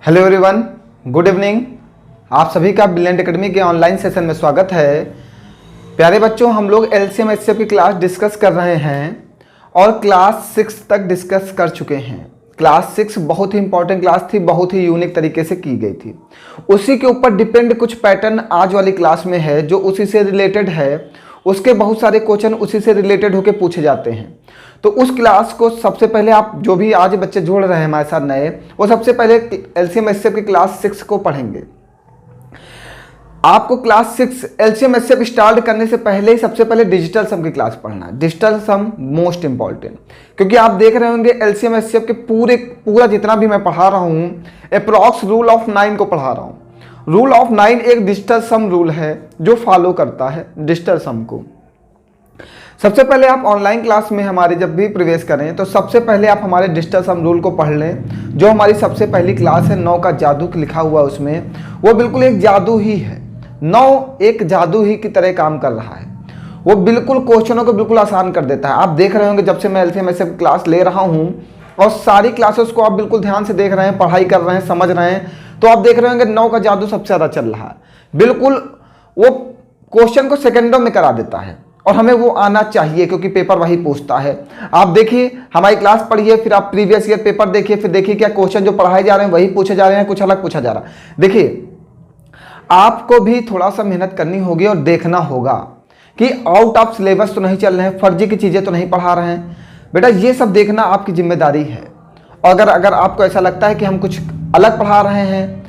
Hello everyone, good evening. आप सभी का ब्रिलियंट एकेडमी के ऑनलाइन सेशन में स्वागत है। प्यारे बच्चों, हम लोग एलसीएम एचसीएफ की क्लास डिस्कस कर रहे हैं और क्लास 6 तक डिस्कस कर चुके हैं। क्लास 6 बहुत ही इंपॉर्टेंट क्लास थी, बहुत ही यूनिक तरीके से की गई थी। उसी के ऊपर डिपेंड कुछ पैटर्न आज वाली क्लास में है जो उसी से रिलेटेड है। उसके बहुत सारे क्वेश्चन उसी से रिलेटेड होकर पूछे जाते हैं। तो उस क्लास को सबसे पहले आप जो भी आज बच्चे जुड़ रहे हैं हमारे साथ नए, वो सबसे पहले एलसीएम एचसीएफ की क्लास 6 को पढ़ेंगे। आपको क्लास 6 एलसीएम एचसीएफ स्टार्ट करने से पहले ही सबसे पहले डिजिटल सम की क्लास पढ़ना है। डिजिटल सम मोस्ट इंपॉर्टेंट, क्योंकि आप देख रहे होंगे एलसीएम एचसीएफ के पूरा जितना भी मैं पढ़ा रहा हूं अप्रॉक्स रूल ऑफ 9 को पढ़ा रहा हूं। रूल ऑफ 9 एक डिजिटल सम रूल है जो फॉलो करता है डिजिटल सम को। सबसे पहले आप ऑनलाइन क्लास में हमारे जब भी प्रवेश करें तो सबसे पहले आप हमारे डिजिटल सम रूल को पढ़ लें। जो हमारी सबसे पहली क्लास है 9 का जादू लिखा हुआ उसमें, वो बिल्कुल एक जादू ही है। 9 एक जादू ही की तरह काम कर रहा है। वो बिल्कुल क्वेश्चनों को बिल्कुल आसान कर देता है। आप देख रहे होंगे जब से मैं एलसीएम एचसीएफ क्लास ले रहा हूँ और सारी क्लासेस को आप बिल्कुल ध्यान से देख रहे हैं, पढ़ाई कर रहे हैं, समझ रहे हैं, तो आप देख रहे होंगे 9 का जादू सबसे ज़्यादा चल रहा है। बिल्कुल वो क्वेश्चन को सेकेंडों में करा देता है और हमें वो आना चाहिए क्योंकि पेपर वही पूछता है। आप देखिए हमारी क्लास पढ़िए, फिर आप प्रीवियस ईयर पेपर देखिए, फिर देखिए क्या क्वेश्चन जो पढ़ाए जा रहे हैं वही पूछे जा रहे हैं, कुछ अलग पूछा जा रहा है। देखिए आपको भी थोड़ा सा मेहनत करनी होगी और देखना होगा कि आउट ऑफ सिलेबस तो नहीं चल रहे हैं, फर्जी की चीज़ें तो नहीं पढ़ा रहे हैं। बेटा ये सब देखना आपकी जिम्मेदारी है। और अगर आपको ऐसा लगता है कि हम कुछ अलग पढ़ा रहे हैं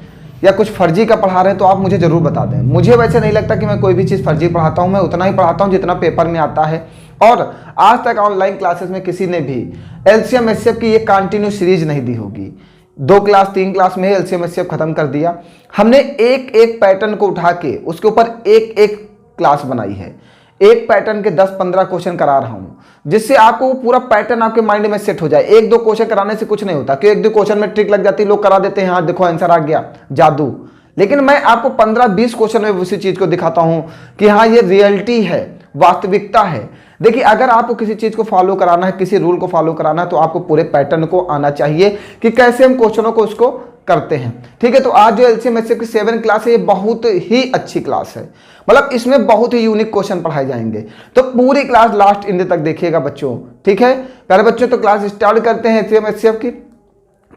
या कुछ फर्जी का पढ़ा रहे हैं तो आप मुझे ज़रूर बता दें। मुझे वैसे नहीं लगता कि मैं कोई भी चीज़ फर्जी पढ़ाता हूं, मैं उतना ही पढ़ाता हूं जितना पेपर में आता है। और आज तक ऑनलाइन क्लासेस में किसी ने भी एलसीएम एचसीएफ की ये कंटिन्यू सीरीज नहीं दी होगी। 2 क्लास 3 क्लास में एलसीएम एचसीएफ खत्म कर दिया। हमने एक एक पैटर्न को उठा के उसके ऊपर एक एक क्लास बनाई है। एक पैटर्न के 10-15 क्वेश्चन करा रहा हूं जिससे आपको पूरा पैटर्न आपके माइंड में सेट हो जाए। 1-2 क्वेश्चन कराने से कुछ नहीं होता कि 1-2 क्वेश्चन में ट्रिक लग जाती है, लोग करा देते हैं, हाँ देखो आंसर आ गया, जादू। लेकिन मैं आपको 15-20 क्वेश्चन में उसी चीज को दिखाता हूं कि हाँ ये रियलिटी है, वास्तविकता है। देखिए अगर आपको किसी चीज को फॉलो कराना है, किसी रूल को फॉलो कराना है, तो आपको पूरे पैटर्न को आना चाहिए कि कैसे हम क्वेश्चनों को उसको करते हैं। ठीक है, तो आज जो एलसीएम एचसीएफ की 7 क्लास है ये बहुत ही अच्छी क्लास है। मतलब इसमें बहुत ही यूनिक क्वेश्चन पढ़ाए जाएंगे। तो पूरी क्लास लास्ट इंड तक देखिएगा बच्चों। ठीक है प्यारे बच्चों, तो क्लास स्टार्ट करते हैं एलसीएम एचसीएफ की।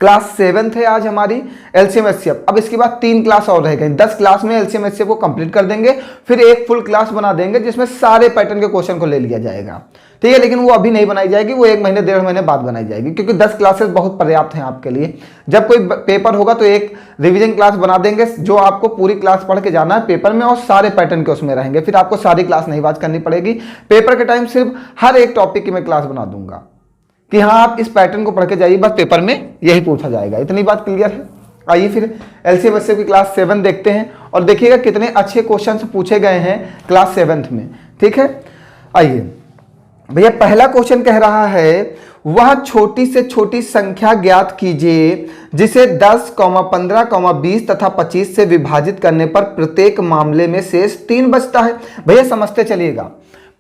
क्लास 7 है आज हमारी एलसीएम एचसीएफ। अब इसके बाद 3 क्लास और रह गई। 10 क्लास में एलसीएम एचसीएफ को कंप्लीट कर देंगे, फिर एक फुल क्लास बना देंगे जिसमें सारे पैटर्न के क्वेश्चन को ले लिया जाएगा। ठीक है, लेकिन वो अभी नहीं बनाई जाएगी, वो 1 महीने 1.5 महीने बाद बनाई जाएगी क्योंकि 10 क्लासेस बहुत पर्याप्त हैं आपके लिए। जब कोई पेपर होगा तो एक रिवीजन क्लास बना देंगे जो आपको पूरी क्लास पढ़ के जाना है पेपर में और सारे पैटर्न के उसमें रहेंगे। फिर आपको सारी क्लास नहीं वाच करनी पड़ेगी। पेपर के टाइम सिर्फ हर एक टॉपिक की मैं क्लास बना दूंगा कि हाँ आप इस पैटर्न को पढ़ के जाइए, बस पेपर में यही पूछा जाएगा। इतनी बात क्लियर है। आइए फिर एलसीएम एचसीएफ की क्लास 7 देखते हैं और देखिएगा कितने अच्छे क्वेश्चंस पूछे गए हैं क्लास 7 में। ठीक है, आइए भैया पहला क्वेश्चन कह रहा है वह छोटी से छोटी संख्या ज्ञात कीजिए जिसे 10, 15, 20 तथा 25 से विभाजित करने पर प्रत्येक मामले में शेष 3 बचता है। भैया समझते चलिएगा।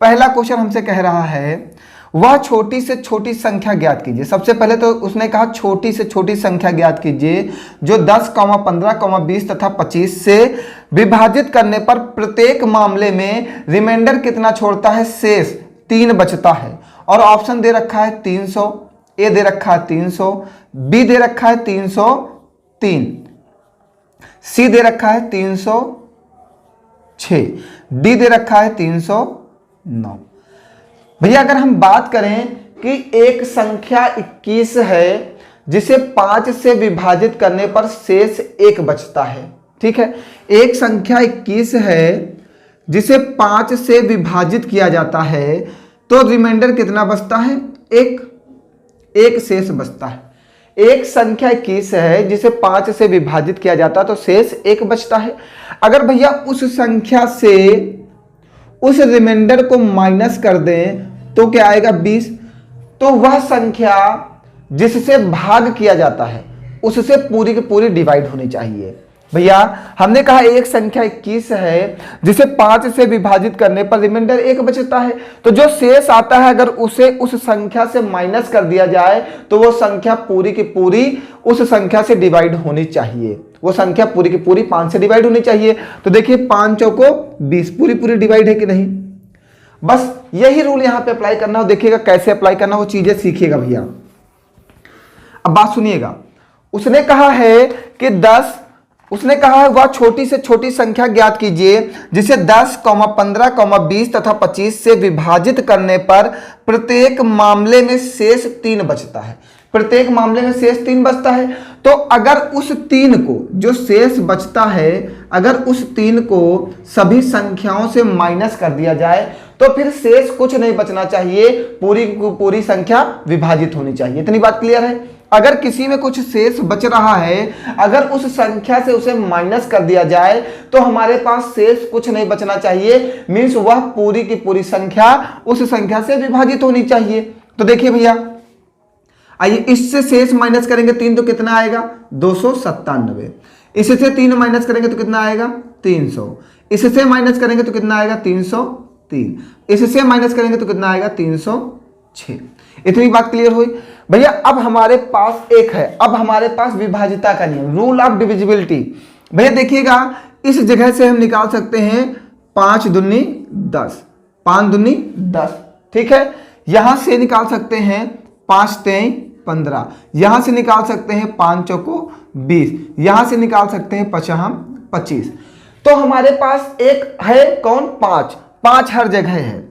पहला क्वेश्चन हमसे कह रहा है वह छोटी से छोटी संख्या ज्ञात कीजिए। सबसे पहले तो उसने कहा छोटी से छोटी संख्या ज्ञात कीजिए जो 10, 15, 20 तथा 25 से विभाजित करने पर प्रत्येक मामले में रिमाइंडर कितना छोड़ता है, शेष 3 बचता है। और ऑप्शन दे रखा है 300, ए दे रखा है 300, बी दे रखा है 303, सी दे रखा है 306, डी दे रखा है 309। भैया अगर हम बात करें कि एक संख्या 21 है जिसे 5 से विभाजित करने पर शेष 1 बचता है। ठीक है, एक संख्या 21 है जिसे 5 से विभाजित किया जाता है तो रिमाइंडर कितना बचता है, एक शेष बचता है। एक संख्या 21 है जिसे 5 से विभाजित किया जाता है तो शेष 1 बचता है। अगर भैया उस संख्या से उस रिमाइंडर को माइनस कर दें तो क्या आएगा 20। तो वह संख्या जिससे भाग किया जाता है उससे पूरी की पूरी डिवाइड होनी चाहिए। भैया हमने कहा एक संख्या 21 है जिसे 5 से विभाजित करने पर रिमाइंडर 1 बचता है। तो जो शेष आता है अगर उसे उस संख्या से माइनस कर दिया जाए तो वो संख्या पूरी की पूरी उस संख्या से डिवाइड होनी चाहिए। वो संख्या पूरी की पूरी 5 से डिवाइड होनी चाहिए। तो देखिए 5 चौको 20 पूरी पूरी डिवाइड है कि नहीं। बस यही रूल यहां पे अप्लाई करना हो। देखिएगा कैसे अप्लाई करना हो, चीजें सीखिएगा भैया। अब बात सुनिएगा, उसने कहा है कि 10, उसने कहा है वह छोटी से छोटी संख्या ज्ञात कीजिए जिसे 10, 15, 20 तथा 25 से विभाजित करने पर प्रत्येक मामले में शेष 3 बचता है। प्रत्येक मामले में शेष 3 बचता है। तो अगर उस 3 को जो शेष बचता है अगर उस 3 को सभी संख्याओं से माइनस कर दिया जाए तो फिर शेष कुछ नहीं बचना चाहिए, पूरी पूरी संख्या विभाजित होनी चाहिए। इतनी बात क्लियर है। अगर किसी में कुछ शेष बच रहा है अगर उस संख्या से उसे माइनस कर दिया जाए तो हमारे पास शेष कुछ नहीं बचना चाहिए, मीन्स वह पूरी की पूरी संख्या उस संख्या से विभाजित होनी चाहिए। तो देखिए भैया, आइए इससे शेष माइनस करेंगे 3 तो कितना आएगा 297। इससे 3 माइनस करेंगे तो कितना आएगा 300। इससे माइनस करेंगे तो कितना आएगा 303। इससे माइनस करेंगे तो कितना आएगा 306। इतनी बात क्लियर हुई भैया। अब हमारे पास एक है, अब हमारे पास विभाजिता का नियम, रूल ऑफ डिविजिबिलिटी। भैया देखिएगा इस जगह से हम निकाल सकते हैं 5 दूनी 10, 5 दूनी 10, ठीक है। यहां से निकाल सकते हैं 5 तेई 15, यहां से निकाल सकते हैं 5 चौको 20, यहां से निकाल सकते हैं 5 25। तो हमारे पास एक है कौन 5, 5 हर जगह है।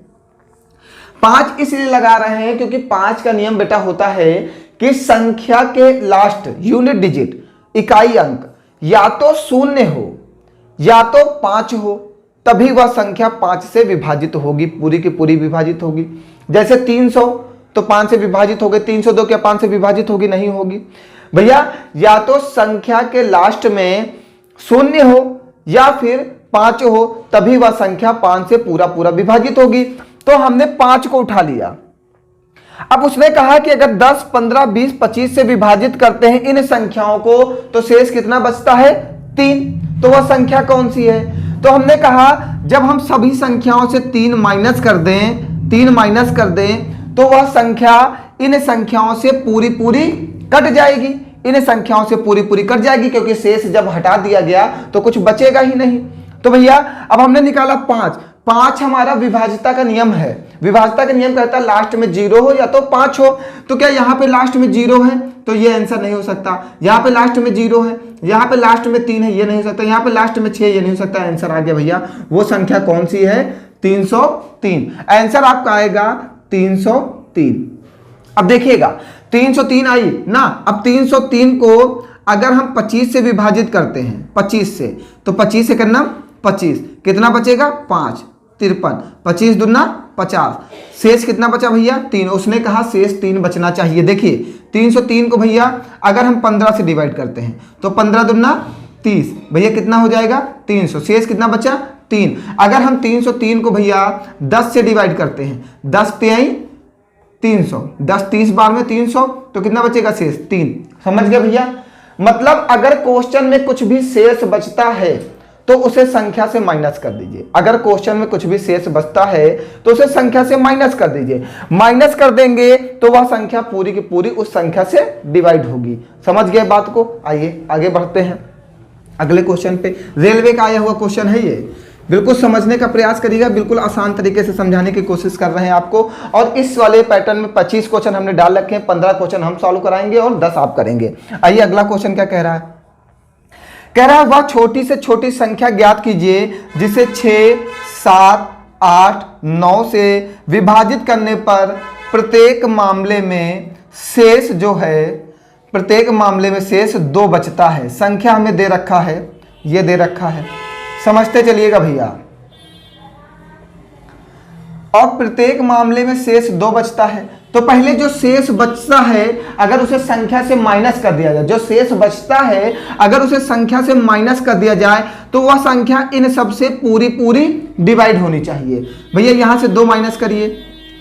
5 इसलिए लगा रहे हैं क्योंकि 5 का नियम बेटा होता है कि संख्या के लास्ट यूनिट डिजिट इकाई अंक या तो 0 हो या तो 5 हो, तभी वह संख्या 5 से विभाजित होगी, पूरी की पूरी विभाजित होगी। जैसे 300 तो 5 से विभाजित हो गए, 302 क्या 5 से विभाजित होगी? नहीं होगी भैया। या तो संख्या के लास्ट में 0 हो या फिर 5 हो, तभी वह संख्या 5 से पूरा पूरा विभाजित होगी। तो हमने 5 को उठा लिया। अब उसने कहा कि अगर 10, 15, 20, 25 से विभाजित करते हैं इन संख्याओं को तो शेष कितना बचता है 3। तो वह संख्या कौन सी है? तो हमने कहा जब हम सभी संख्याओं से 3 माइनस कर दें, 3 माइनस कर दें तो वह संख्या इन संख्याओं से पूरी पूरी कट जाएगी, इन संख्याओं से पूरी पूरी कट जाएगी, क्योंकि शेष जब हटा दिया गया तो कुछ बचेगा ही नहीं। तो भैया अब हमने निकाला 5 हमारा विभाजिता का नियम है। विभाजिता का नियम कहता है लास्ट में 0 हो या तो 5 हो। तो क्या यहाँ पे लास्ट में 0 है तो ये आंसर नहीं हो सकता। यहाँ पे लास्ट में 0 है, यहाँ पे लास्ट में 3 है, ये नहीं हो सकता। यहाँ पे लास्ट में 6, ये नहीं हो सकता। आंसर आ गया भैया, वो संख्या कौन सी है 303। आंसर आपका आएगा 303। अब देखिएगा 303 आई ना। अब 303 को अगर हम 25 से विभाजित करते हैं, 25 से, तो 25 से करना 25, कितना बचेगा 5, 53, 25 दूना 50, शेष कितना बचा भैया 3। उसने कहा शेष 3 बचना चाहिए। देखिए 303 को भैया अगर हम 15 से डिवाइड करते हैं तो 15 दूना 30, भैया कितना हो जाएगा 300, शेष कितना बचा 3। अगर हम 303 को भैया 10 से डिवाइड करते हैं, 10 तेई 300, 10 30 बार में 300, तो कितना बचेगा शेष 3। समझ गए भैया? मतलब अगर क्वेश्चन में कुछ भी शेष बचता है तो उसे संख्या से माइनस कर दीजिए। अगर क्वेश्चन में कुछ भी शेष बचता है तो उसे संख्या से माइनस कर दीजिए। माइनस कर देंगे तो वह संख्या पूरी की पूरी उस संख्या से डिवाइड होगी। समझ गए बात को? आइए आगे बढ़ते हैं अगले क्वेश्चन पे। रेलवे का आया हुआ क्वेश्चन है ये, बिल्कुल समझने का प्रयास करिएगा। बिल्कुल आसान तरीके से समझाने की कोशिश कर रहे हैं आपको। और इस वाले पैटर्न में 25 क्वेश्चन हमने डाल रखे हैं, 15 क्वेश्चन हम सॉल्व कराएंगे और 10 आप करेंगे। आइए अगला क्वेश्चन क्या कह रहा है? कह रहा है वह छोटी से छोटी संख्या ज्ञात कीजिए जिसे 6, 7, 8, 9 से विभाजित करने पर प्रत्येक मामले में शेष जो है, प्रत्येक मामले में शेष 2 बचता है। संख्या हमें दे रखा है, ये दे रखा है, समझते चलिएगा भैया। और प्रत्येक मामले में शेष 2 बचता है। तो पहले जो शेष बचता है अगर उसे संख्या से माइनस कर दिया जाए, जो शेष बचता है अगर उसे संख्या से माइनस कर दिया जाए तो वह संख्या इन सब से पूरी पूरी डिवाइड होनी चाहिए। भैया यहां से 2 माइनस करिए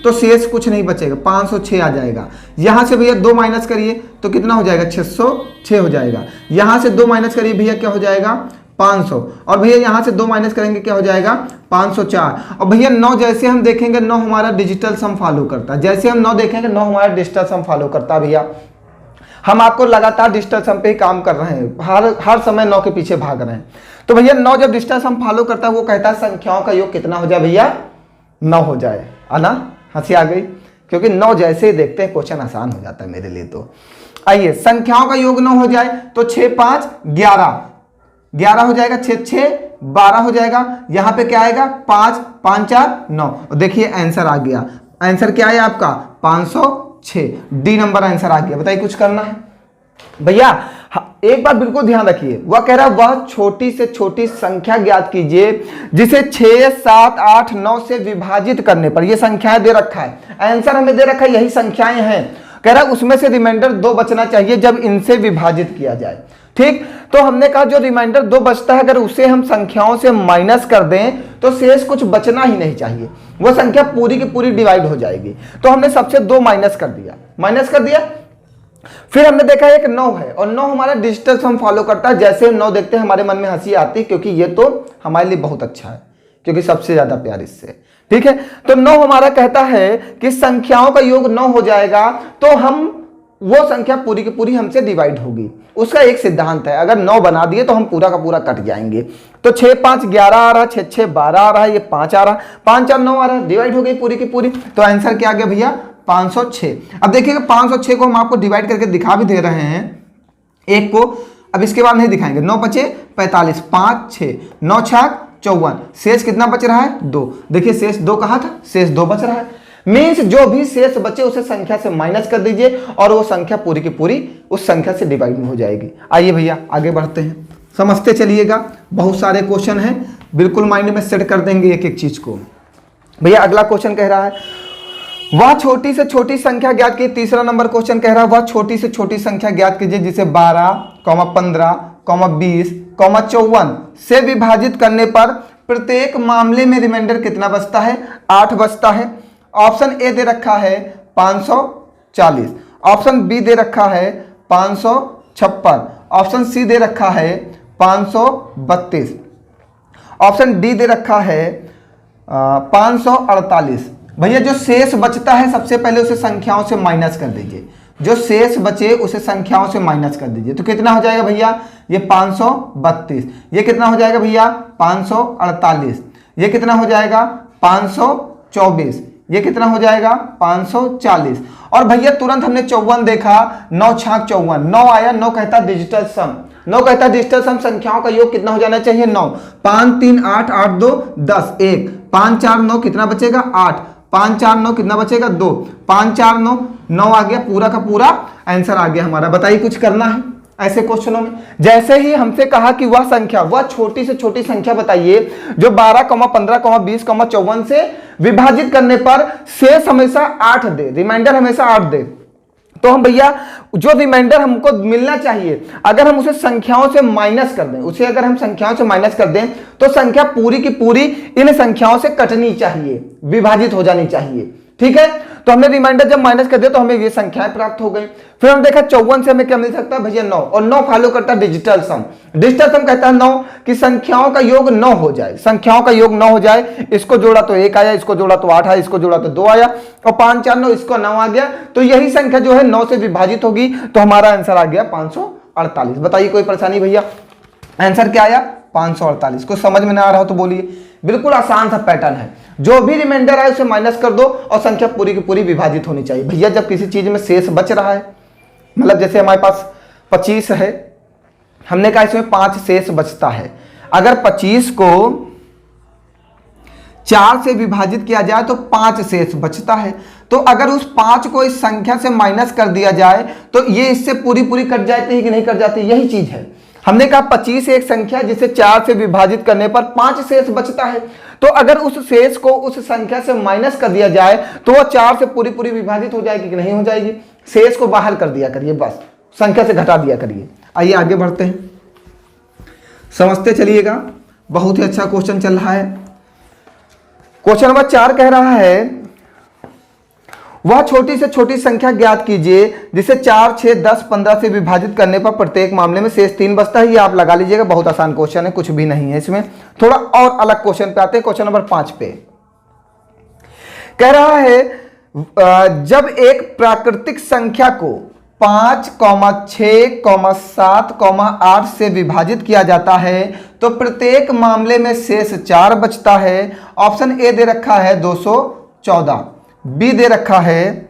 तो शेष कुछ नहीं बचेगा, 506 आ जाएगा। यहाँ से भैया 2 माइनस करिए तो कितना हो जाएगा, 606 हो जाएगा। यहाँ से 2 माइनस करिए भैया क्या हो जाएगा, 500। और भैया यहाँ से 2 माइनस करेंगे क्या हो जाएगा, 504। और भैया 9 जैसे हम देखेंगे 9 हमारा डिजिटल सम फॉलो करता है, जैसे हम 9 देखेंगे 9 हमारा डिजिटल सम फॉलो करता है। भैया हम आपको लगातार डिजिटल सम पे ही काम कर रहे हैं, हर समय 9 के पीछे भाग रहे हैं। तो भैया 9 जब डिजिटल सम फॉलो करता है वो कहता है संख्याओं का योग कितना हो जाए भैया, 9 हो जाए। है ना, हंसी आ गई, क्योंकि 9 जैसे ही देखते हैं क्वेश्चन आसान हो जाता है मेरे लिए। तो आइए, संख्याओं का योग 9 हो जाए तो 6 5 11 11 हो जाएगा, 6 6 12 हो जाएगा। यहां पे क्या आएगा, 5 5 4 9। देखिए आंसर आ गया। आंसर क्या है आपका, 506। डी नंबर आंसर आ गया। बताइए कुछ करना है भैया। एक बात बिल्कुल ध्यान रखिए, वह कह रहा है वह छोटी से छोटी संख्या ज्ञात कीजिए जिसे 6 7 8 9 से विभाजित करने पर, ये संख्याएं दे रखा है, आंसर हमें दे रखा है, यही संख्याएं हैं। कह रहा है उसमें से रिमाइंडर 2 बचना चाहिए जब इनसे विभाजित किया जाए। ठीक, तो हमने कहा जो रिमाइंडर 2 बचता है अगर उसे हम संख्याओं से माइनस कर दें तो शेष कुछ बचना ही नहीं चाहिए, वो संख्या पूरी की पूरी डिवाइड हो जाएगी। तो हमने सबसे 2 माइनस कर दिया। फिर हमने देखा एक 9 है और 9 हमारा डिजिटल सम फॉलो करता है। जैसे 9 देखते हैं हमारे मन में हंसी आती है, क्योंकि ये तो हमारे लिए बहुत अच्छा है, क्योंकि सबसे ज्यादा प्यार इससे। ठीक है, तो 9 हमारा कहता है कि संख्याओं का योग 9 हो जाएगा तो हम वो संख्या पूरी की पूरी हमसे डिवाइड होगी। उसका एक सिद्धांत है, अगर 9 बना दिए तो हम पूरा का पूरा कट जाएंगे। तो 6 5 11 आ रहा, 6 6 12 आ रहा है, ये 5 आ रहा, 5 4 9 आ रहा है, डिवाइड हो गई पूरी की पूरी। तो आंसर क्या आ गया भैया, 506। अब देखिएगा 506 को हम आपको डिवाइड करके दिखा भी दे रहे हैं एक को, अब इसके बाद नहीं दिखाएंगे। 9 5 45, 5 6 9 6 54, शेष कितना बच रहा है, 2। देखिए शेष 2 कहा था, शेष 2 बच रहा है। मीन्स जो भी शेष बचे उसे संख्या से माइनस कर दीजिए और वो संख्या पूरी की पूरी उस संख्या से डिवाइड हो जाएगी। आइए भैया आगे बढ़ते हैं, समझते चलिएगा। बहुत सारे क्वेश्चन हैं, बिल्कुल माइंड में सेट कर देंगे एक एक चीज को। भैया अगला क्वेश्चन कह रहा है वह छोटी से छोटी संख्या ज्ञात कीजिए। तीसरा नंबर क्वेश्चन कह रहा है वह छोटी से छोटी संख्या ज्ञात कीजिए जिसे 12, 15, 20, 54 से विभाजित करने पर प्रत्येक मामले में रिमाइंडर कितना बचता है, 8 बचता है। ऑप्शन ए दे रखा है 540, ऑप्शन बी दे रखा है 556, ऑप्शन सी दे रखा है 532, ऑप्शन डी दे रखा है 548। भैया जो शेष बचता है सबसे पहले उसे संख्याओं से माइनस कर दीजिए, जो शेष बचे उसे संख्याओं से माइनस कर दीजिए। तो कितना हो जाएगा भैया, ये 532, ये कितना हो जाएगा भैया 548, ये कितना हो जाएगा 524, ये कितना हो जाएगा 540। और भैया तुरंत हमने 54 देखा, 9 छाक 54, 9 आया, 9 कहता डिजिटल सम, 9 कहता डिजिटल सम संख्याओं का योग कितना हो जाना चाहिए, 9। 5 3 8 8 2 10, 1 5 4 9 कितना बचेगा 8, 5 4 9 कितना बचेगा 2, 5 4 9 9 आ गया, पूरा का पूरा आंसर आ गया हमारा। बताइए कुछ करना है ऐसे क्वेश्चनों में। जैसे ही हमसे कहा कि वह संख्या, वह छोटी से छोटी संख्या बताइए जो 12, 15, 20, 54 से विभाजित करने पर शेष हमेशा 8 दे, रिमाइंडर हमेशा 8 दे। तो हम भैया जो रिमाइंडर हमको मिलना चाहिए अगर हम उसे संख्याओं से माइनस कर दें, उसे अगर हम संख्याओं से माइनस कर दें तो संख्या पूरी की पूरी इन संख्याओं से कटनी चाहिए, विभाजित हो जानी चाहिए। ठीक है, तो हमने रिमाइंडर जब माइनस कर दिया तो हमें ये संख्याएं प्राप्त हो गई। फिर हम देखा 54 से हमें क्या मिल सकता है भैया 9, और 9 फॉलो करता है डिजिटल सम। डिजिटल सम कहता है 9 कि संख्याओं का योग 9 हो जाए, संख्याओं का योग 9 हो जाए। इसको जोड़ा तो 1 आया, इसको जोड़ा तो 8 आया, इसको जोड़ा तो 2 आया, और 5 4 9 इसको 9 आ गया। तो यही संख्या जो है 9 से विभाजित होगी, तो हमारा आंसर आ गया 548। बताइए कोई परेशानी भैया, आंसर क्या आया 548। को समझ में ना आ रहा हो तो बोलिए, बिल्कुल आसान सा पैटर्न है। जो भी रिमाइंडर आए उसे माइनस कर दो और संख्या पूरी की पूरी विभाजित होनी चाहिए। भैया जब किसी चीज में शेष बच रहा है, मतलब जैसे हमारे पास 25 है, हमने कहा इसमें 5 शेष बचता है। अगर 25 को 4 से विभाजित किया जाए तो 5 शेष बचता है। तो अगर उस 5 को इस संख्या से माइनस कर दिया जाए तो ये इससे पूरी पूरी कट जाती है कि नहीं कट जाती, यही चीज है। हमने कहा 25 एक संख्या जिसे 4 से विभाजित करने पर 5 शेष बचता है। तो अगर उस शेष को उस संख्या से माइनस कर दिया जाए तो वह 4 से पूरी पूरी विभाजित हो जाएगी कि नहीं हो जाएगी। शेष को बाहर कर दिया करिए, बस संख्या से घटा दिया करिए। आइए आगे बढ़ते हैं, समझते चलिएगा। बहुत ही अच्छा क्वेश्चन चल रहा है। क्वेश्चन नंबर 4 कह रहा है वह छोटी से छोटी संख्या ज्ञात कीजिए जिसे 4, 6, 10, 15 से विभाजित करने पर प्रत्येक मामले में शेष 3 बचता है। ये आप लगा लीजिएगा, बहुत आसान क्वेश्चन है, कुछ भी नहीं है इसमें। थोड़ा और अलग क्वेश्चन पे आते हैं, क्वेश्चन नंबर 5 पे कह रहा है जब एक प्राकृतिक संख्या को 5, 6, 7, 8 से विभाजित किया जाता है तो प्रत्येक मामले में शेष 4 बचता है। ऑप्शन ए दे रखा है 214, बी दे रखा है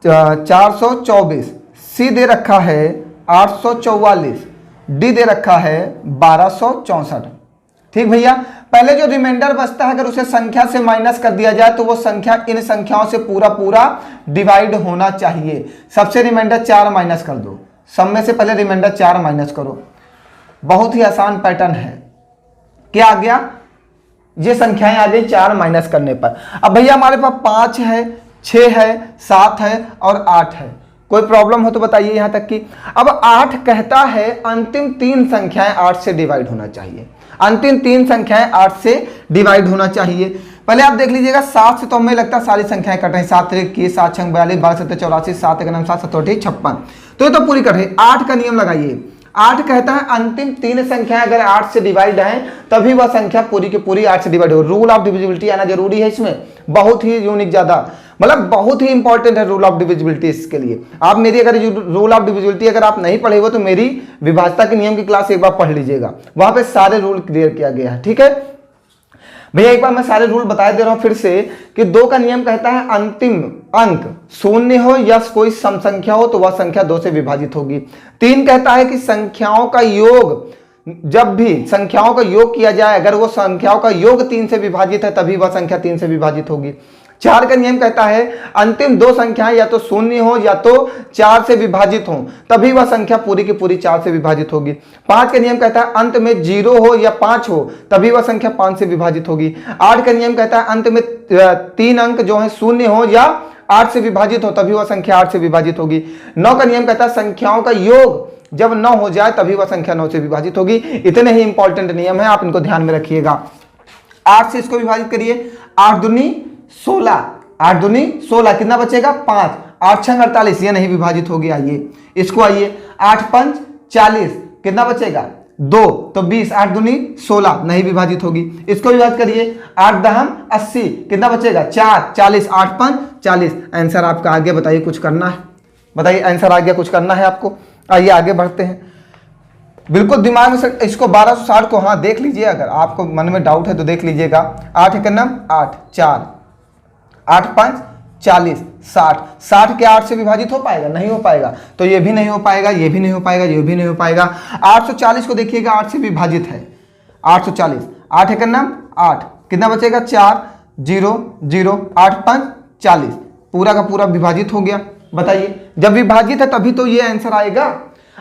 424, सी दे रखा है 844, डी दे रखा है 1264। ठीक भैया, पहले जो रिमाइंडर बचता है अगर उसे संख्या से माइनस कर दिया जाए तो वो संख्या इन संख्याओं से पूरा पूरा डिवाइड होना चाहिए। सबसे रिमाइंडर 4 माइनस कर दो, सब में से पहले रिमाइंडर 4 माइनस करो। बहुत ही आसान पैटर्न है। क्या आ गया? ये संख्याएं आ गई 4 माइनस करने पर। अब भैया हमारे पास 5 है, 6 है, 7 है और 8 है। कोई प्रॉब्लम हो तो बताइए यहां तक की। अब 8 कहता है अंतिम 3 संख्याएं 8 से डिवाइड होना चाहिए। अंतिम 3 संख्याएं 8 से डिवाइड होना चाहिए। पहले आप देख लीजिएगा 7 से तो हमें लगता है सारी संख्याएं कट रही। 7 3 21, 7 6 42, 12 7 84, 7 1 9 7 7 8 56, तो ये तो पूरी कट रही। 8 का नियम लगाइए। 8 कहता है अंतिम 3 संख्याएं अगर 8 से डिवाइड हैं तभी वह संख्या पूरी की पूरी 8 से डिवाइड हो। रूल ऑफ डिविजिबिलिटी आना जरूरी है इसमें, बहुत ही यूनिक, ज्यादा मतलब बहुत ही इंपॉर्टेंट है रूल ऑफ डिविजिबिलिटी इसके लिए। आप मेरी अगर रूल ऑफ डिविजिबिलिटी अगर आप नहीं पढ़े हो तो मेरी विभाज्यता के नियम की क्लास एक बार पढ़ लीजिएगा, वहां पे सारे रूल क्लियर किया गया है। ठीक है भैया, एक बार मैं सारे रूल बता दे रहा हूं फिर से कि 2 का नियम कहता है अंतिम अंक 0 हो या कोई सम संख्या हो तो वह संख्या 2 से विभाजित होगी। 3 कहता है कि संख्याओं का योग, जब भी संख्याओं का योग किया जाए अगर वो संख्याओं का योग 3 से विभाजित है तभी वह संख्या 3 से विभाजित होगी। 4 का नियम कहता है अंतिम 2 संख्याएं या तो 0 हो या तो 4 से विभाजित हो तभी वह संख्या पूरी की पूरी 4 से विभाजित होगी। 5 का नियम कहता है अंत में 0 हो या 5 हो तभी वह संख्या 5 से विभाजित होगी। 8 का नियम कहता है अंत में 3 अंक जो है 0 हो या 8 से विभाजित हो तभी वह संख्या 8 से विभाजित होगी। 9 का नियम कहता है संख्याओं का योग जब 9 हो जाए तभी वह संख्या 9 से विभाजित होगी। इतने ही इंपॉर्टेंट नियम है, आप इनको ध्यान में रखिएगा। 8 से इसको विभाजित करिए, 8 दूनी 16, 8 दूनी 16, कितना बचेगा 5, 8 6 48, ये नहीं विभाजित होगी। आइए इसको, आइए 8 5 40, कितना बचेगा 2, तो 20, 8 दूनी 16, नहीं विभाजित होगी। इसको विभाजित करिए, 8 दहम 80, कितना बचेगा 4 40, 8 5 40। आंसर आपका आगे बताइए, कुछ करना है बताइए, आंसर आ गया, कुछ करना है आपको। आइए आगे बढ़ते हैं। बिल्कुल दिमाग में इसको 1260 को हाँ देख लीजिए, अगर आपको मन में डाउट है तो देख लीजिएगा। 8 1 9 8, 4, 8 5 40, 60, 60 के 8 से विभाजित हो पाएगा? नहीं हो पाएगा, तो ये भी नहीं हो पाएगा, ये भी नहीं हो पाएगा, ये भी नहीं हो पाएगा। 840 को देखिएगा 8 से विभाजित है, 840, 8 1 9 8, कितना बचेगा 4 0 0, 8 5 40, पूरा का पूरा विभाजित हो गया। बताइए, जब विभाजित है तभी तो ये आंसर आएगा।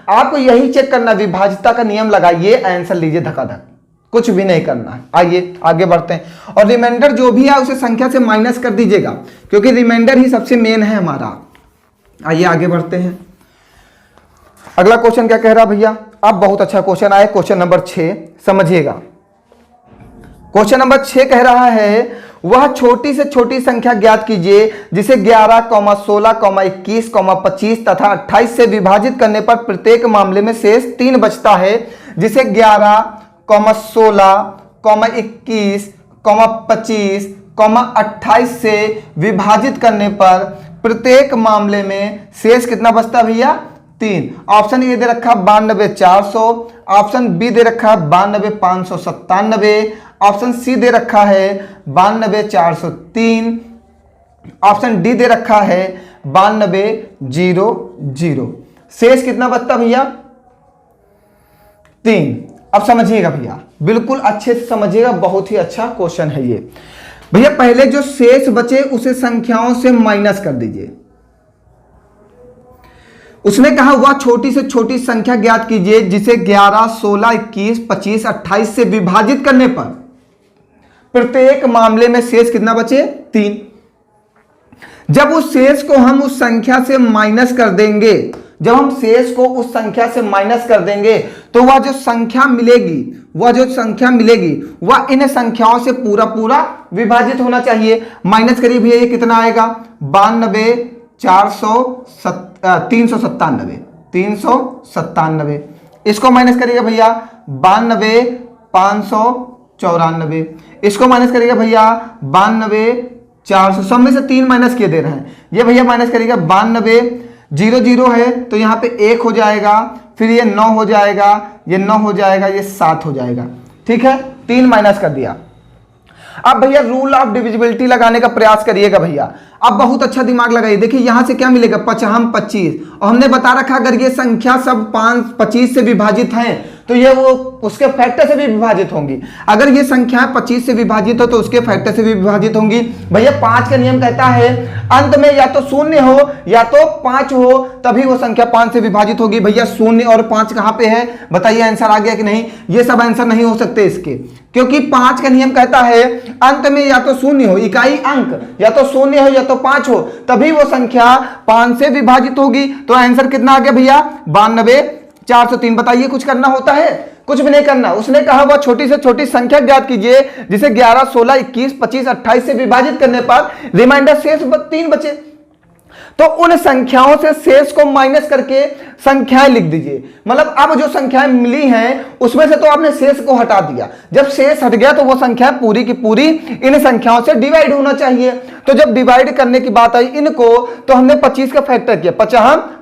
आपको यही चेक करना, विभाजितता का नियम लगाइए, आंसर लीजिए धकाधक, कुछ भी नहीं करना है। आइए आगे बढ़ते हैं, और रिमाइंडर जो भी है उसे संख्या से माइनस कर दीजिएगा क्योंकि रिमाइंडर ही सबसे मेन है हमारा। आइए आगे बढ़ते हैं। अगला क्वेश्चन क्या कह रहा भैया? अब बहुत अच्छा क्वेश्चन आया, क्वेश्चन नंबर 6 समझिएगा। क्वेश्चन नंबर 6 कह रहा है वह छोटी से छोटी संख्या ज्ञात कीजिए जिसे 11, 16, 21, 25 तथा 28 से विभाजित करने पर प्रत्येक मामले में शेष 3 बचता है, जिसे 11, 16, 21, 25, 28 से विभाजित करने पर प्रत्येक मामले में शेष कितना बचता भैया? 3। ऑप्शन ए दे रखा 92,400, ऑप्शन बी दे रखा 92,597, ऑप्शन सी दे रखा है 92,403, ऑप्शन डी दे रखा है 92,000। शेष कितना बचता भैया? 3। अब समझिएगा भैया, बिल्कुल अच्छे से समझिएगा, बहुत ही अच्छा क्वेश्चन है ये। भैया पहले जो शेष बचे उसे संख्याओं से माइनस कर दीजिए। उसने कहा वह छोटी से छोटी संख्या ज्ञात कीजिए जिसे 11, 16, 21, 25, 28 से विभाजित करने पर प्रत्येक मामले में शेष कितना बचे? 3। जब उस शेष को हम उस संख्या से माइनस कर देंगे जब हम शेष को उस संख्या से माइनस कर देंगे तो वह जो संख्या मिलेगी वह इन संख्याओं से पूरा पूरा विभाजित होना चाहिए। माइनस करिए भैया, ये कितना आएगा 397। इसको माइनस करिएगा भैया 52594। इसको माइनस करिएगा भैया 92400। सब में से 3 माइनस किए दे रहे हैं। ये भैया माइनस करिएगा 92, 0 है तो यहाँ पे 1 हो जाएगा, फिर ये 9 हो जाएगा, ये 9 हो जाएगा, ये 7 हो जाएगा। ठीक है, 3 माइनस कर दिया। अब भैया रूल ऑफ डिविजिबिलिटी लगाने का प्रयास करिएगा भैया। अब बहुत अच्छा दिमाग लगाइए। देखिए यहां से क्या मिलेगा, 25, और हमने बता रखा अगर ये संख्या सब 25 से विभाजित हैं तो ये वो उसके फैक्टर से भी विभाजित होंगी। अगर ये संख्या 25 से विभाजित हो तो उसके फैक्टर से भी विभाजित होंगी। भैया 5 का नियम कहता है अंत में या तो 0 हो या तो 5 हो, तभी वो संख्या 5 से विभाजित होगी। भैया 0 और 5 कहां पे है बताइए, आंसर आ गया कि नहीं? ये सब आंसर नहीं हो सकते इसके, क्योंकि 5 का नियम कहता है अंत में या तो 0 हो, इकाई अंक या तो 0 हो या तो 5 हो, तभी वो संख्या 5 से विभाजित होगी। तो आंसर कितना आ गया भैया 92403। बताइए कुछ करना होता है? कुछ भी नहीं करना। उसने कहा वह छोटी से छोटी संख्या ज्ञात कीजिए जिसे 11, 16, 21, 25, 28 से विभाजित करने पर रिमाइंडर शेष 3 बचे। तो उन संख्याओं से शेष को माइनस करके संख्याएं लिख दीजिए। मतलब अब जो संख्याएं मिली हैं उसमें से तो आपने शेष को हटा दिया। जब शेष हट गया तो वो संख्या पूरी की पूरी इन संख्याओं से डिवाइड होना चाहिए। तो जब डिवाइड करने की बात आई इनको, तो हमने 25 का फैक्टर किया,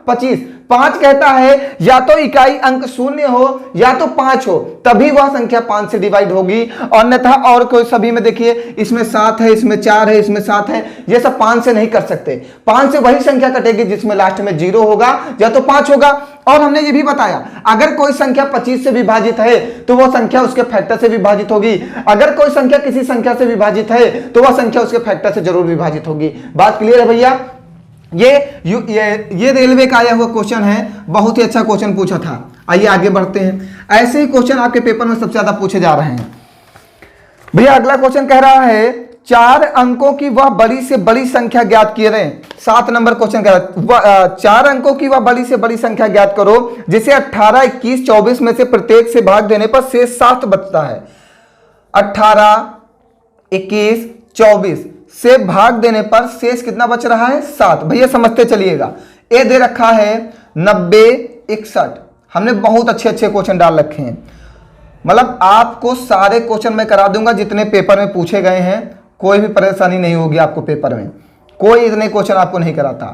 25। 5 कहता है या तो इकाई अंक 0 हो या तो 5 हो, तभी वह संख्या 5 से डिवाइड होगी। अन्यथा और कोई सभी में देखिए इसमें 7 है, इसमें 4 है, इसमें 7 है, ये सब 5 से नहीं कर सकते। 5 से वही संख्या कटेगी जिसमें लास्ट में 0 होगा या तो 5 होगा। और हमने ये भी बताया अगर कोई संख्या 25 से विभाजित है तो वह संख्या उसके फैक्टर से विभाजित होगी। अगर कोई संख्या किसी संख्या से विभाजित है तो वह संख्या उसके फैक्टर से जरूर विभाजित होगी। बात क्लियर है भैया? ये रेलवे का आया हुआ क्वेश्चन है, बहुत ही अच्छा क्वेश्चन पूछा था। आइए आगे बढ़ते हैं। ऐसे ही क्वेश्चन आपके पेपर में सबसे ज्यादा पूछे जा रहे हैं भैया। अगला क्वेश्चन कह रहा है 4 अंकों की वह बड़ी से बड़ी संख्या ज्ञात किए रहे। 7 नंबर क्वेश्चन कह रहा है 4 अंकों की वह बड़ी से बड़ी संख्या ज्ञात करो जिसे 18, 21, 24 में से प्रत्येक से भाग देने पर शेष 7 बचता है। 18, 21, 24 से भाग देने पर शेष कितना बच रहा है? 7। भैया समझते चलिएगा। ए दे रखा है 90, 61। हमने बहुत अच्छे अच्छे क्वेश्चन डाल रखे हैं। मतलब आपको सारे क्वेश्चन मैं करा दूंगा जितने पेपर में पूछे गए हैं। कोई भी परेशानी नहीं होगी आपको पेपर में। कोई इतने क्वेश्चन आपको नहीं कराता,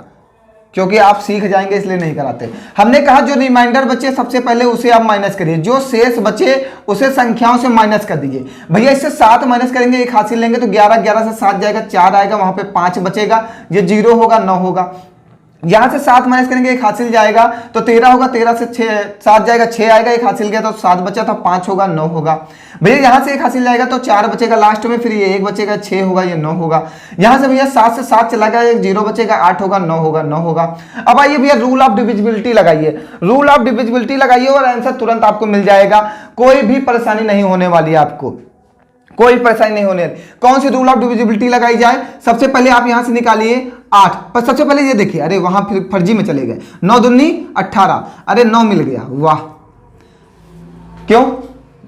क्योंकि आप सीख जाएंगे इसलिए नहीं कराते। हमने कहा जो रिमाइंडर बचे सबसे पहले उसे आप माइनस करिए, जो शेष बचे उसे संख्याओं से माइनस कर दीजिए। भैया इससे 7 माइनस करेंगे, 1 हासिल लेंगे तो 11, 11 से 7 जाएगा, 4 आएगा, वहां पे 5 बचेगा, ये 0 होगा, 9 होगा। यहां से 7 माइनस करेंगे, 1 हासिल जाएगा तो 13 होगा, 13 से 7 जाएगा, 6 आएगा, 1 हासिल गया तो 7 बचा था, 5 होगा, 9 होगा। भैया यहां से 1 हासिल जाएगा तो 4 बचेगा लास्ट में, फिर ये 1 बचेगा, 6 होगा, ये 9 होगा। यहां से भैया 7 से 7 चला गया, 1 0 बचेगा, 8 होगा, 9 होगा, 9 होगा। अब आइए भैया रूल ऑफ डिविजिबिलिटी लगाइए। रूल ऑफ डिविजिबिलिटी लगाइए और आंसर तुरंत आपको मिल जाएगा। कोई भी परेशानी नहीं होने वाली आपको, कोई परेशानी नहीं होने। कौन सी रूल ऑफ डिविजिबिलिटी लगाई जाए? सबसे पहले आप यहां से निकालिए 8, पर सबसे पहले ये देखिए, अरे वहां फिर फर्जी में चले गए। 9 दूनी 18, अरे 9 मिल गया, वाह। क्यों?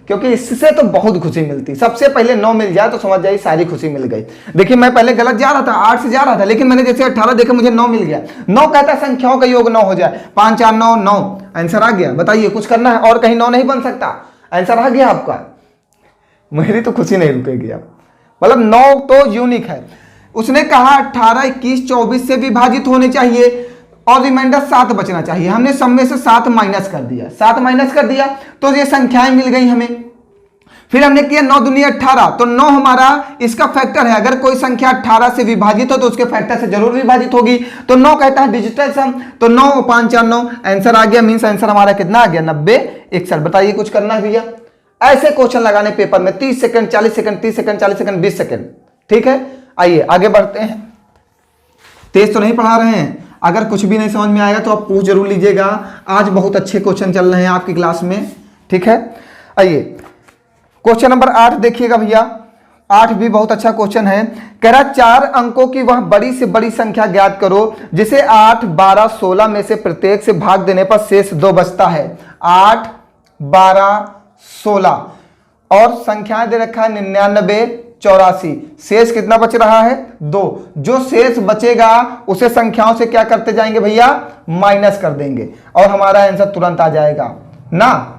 क्योंकि इससे तो बहुत खुशी मिलती। सबसे पहले 9 मिल जाए तो समझ जाइए सारी खुशी मिल गई। देखिए मैं पहले गलत जा रहा था, 8 से जा रहा था, लेकिन मैंने जैसे 18 देखा मुझे 9 मिल गया। 9 कहता है संख्याओं का योग 9 हो जाए, 5 4 9 9, आंसर आ गया। बताइए कुछ करना है और कहीं 9 नहीं बन सकता, आंसर आ गया आपका। मेरी तो खुशी नहीं रुकेगी अब। मतलब 9 तो यूनिक है। उसने कहा 18, 21, 24 से विभाजित होने चाहिए और रिमाइंडर 7 बचना चाहिए। हमने सब में से 7 माइनस कर दिया, 7 माइनस कर दिया तो ये संख्याएं मिल गई हमें। फिर हमने किया 9 दूनी 18, तो 9 हमारा इसका फैक्टर है। अगर कोई संख्या 18 से विभाजित हो तो उसके फैक्टर से जरूर विभाजित होगी। तो 9 कहता है डिजिटल सम, तो 9 5 4 9, आंसर आ गया। मीन्स आंसर हमारा कितना आ गया? 90, 61। बताइए कुछ करना है भैया? ऐसे क्वेश्चन लगाने पेपर में 30 second, 40 second, 30 second, 40 second, 20 second. ठीक है, आइए आगे बढ़ते हैं। तेज तो नहीं पढ़ा रहे हैं। अगर कुछ भी नहीं समझ में आएगा तो आप पूछ जरूर लीजिएगा। आज बहुत अच्छे क्वेश्चन चल रहे हैं आपकी क्लास में। ठीक है, आइए क्वेश्चन नंबर 8 देखिएगा भैया। 8 भी बहुत अच्छा क्वेश्चन है। कह रहा 4 अंकों की वह बड़ी से बड़ी संख्या ज्ञात करो जिसे 8, 12, 16 में से प्रत्येक से भाग देने पर शेष 2 बचता है। 8, 12, 16 और संख्याएं दे रखा है 99, 84। शेष कितना बच रहा है? 2। जो शेष बचेगा उसे संख्याओं से क्या करते जाएंगे भैया? माइनस कर देंगे और हमारा आंसर तुरंत आ जाएगा ना।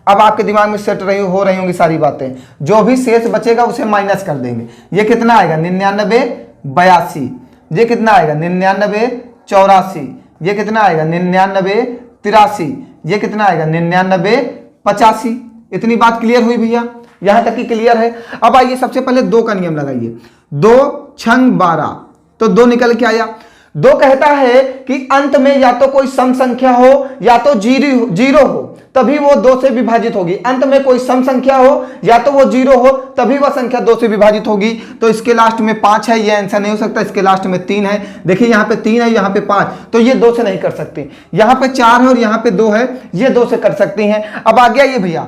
अब आपके दिमाग में सेट हो रही होंगी सारी बातें। जो भी शेष बचेगा उसे माइनस कर देंगे। ये कितना आएगा? 99, 82। ये कितना आएगा? 99, 84। ये कितना आएगा? 99, 83। ये कितना आएगा? 99, 85। इतनी बात क्लियर हुई भैया? यहां तक की क्लियर है। अब आइए सबसे पहले 2 का नियम लगाइए। 2 छंग 12, तो 2 निकल के आया। 2 कहता है कि अंत में या तो कोई सम संख्या हो या तो जीरो हो, तभी वो 2 से विभाजित होगी। अंत में कोई सम संख्या हो या तो वो 0 हो, तभी वह संख्या 2 से विभाजित होगी। तो इसके लास्ट में 5 है, ये आंसर नहीं हो सकता। इसके लास्ट में 3 है। देखिए यहाँ पे 3 है, यहाँ पे 5, तो ये 2 से नहीं कर सकती। यहाँ पे 4 है और यहाँ पे 2 है, ये 2 से कर सकती हैं। अब आ गया ये भैया,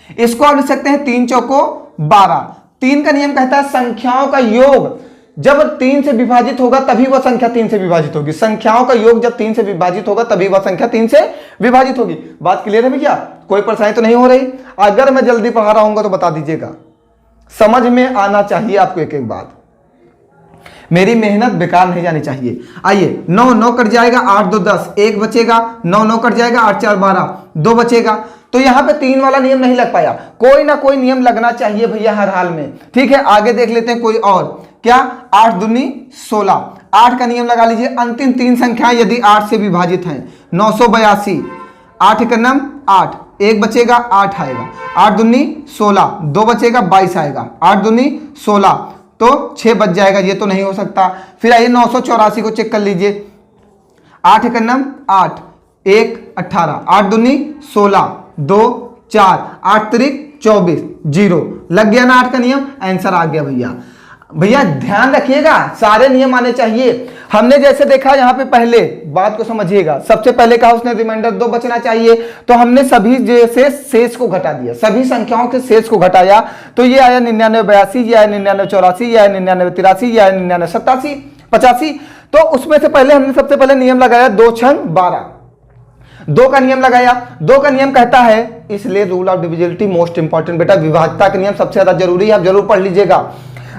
इसको आप लिख सकते हैं 3 चौको 12। 3 का नियम कहता है संख्याओं का योग जब 3 से विभाजित होगा तभी वह संख्या 3 से विभाजित होगी। संख्याओं का योग जब 3 से विभाजित होगा तभी वह संख्या 3 से विभाजित होगी। बात क्लियर है भैया? कोई परेशानी तो नहीं हो रही? अगर मैं जल्दी पढ़ा रहा हूंगा तो बता दीजिएगा, समझ में आना चाहिए आपको एक एक बात। मेरी मेहनत बेकार नहीं जानी चाहिए। आइए 9 9 कट जाएगा, 8 2 10, 1 बचेगा। 9 9 कट जाएगा, 8 4 12, 2 बचेगा। तो यहां पे 3 वाला नियम नहीं लग पाया। कोई ना कोई नियम लगना चाहिए भैया हर हाल में। ठीक है, आगे देख लेते हैं कोई और। क्या? 8 दूनी 16। 8 का नियम लगा लीजिए। अंतिम 3 संख्याएं यदि 8 से विभाजित हैं, 982। 8 का नाम 8, 1 बचेगा, 8 आएगा। 8 दूनी 16, 2 बचेगा, 22 आएगा। 8 दूनी 16, तो 6 बच जाएगा। ये तो नहीं हो सकता। फिर आइए 984 को चेक कर लीजिए। 8 का नाम 8, 1 18, 8 दूनी 16, 2 4, 8 3 24, 0। लग गया ना 8 का नियम? आंसर आ गया भैया। भैया ध्यान रखिएगा, सारे नियम आने चाहिए। हमने जैसे देखा यहाँ पे, पहले बात को समझिएगा। सबसे पहले कहा उसने रिमाइंडर 2 बचना चाहिए, तो हमने सभी जैसे शेष को घटा दिया, सभी संख्याओं के शेष को घटाया। तो ये आया 99 82, ये आया 99 84, ये आया 99 83, ये आया 99 87 85। तो उसमें से पहले हमने सबसे पहले नियम लगाया 2 छंग 12। 2 का नियम लगाया। 2 का नियम कहता है, इसलिए rule of divisibility most important बेटा, विभाज्यता का नियम सबसे ज्यादा जरूरी है, आप जरूर पढ़ लीजिएगा।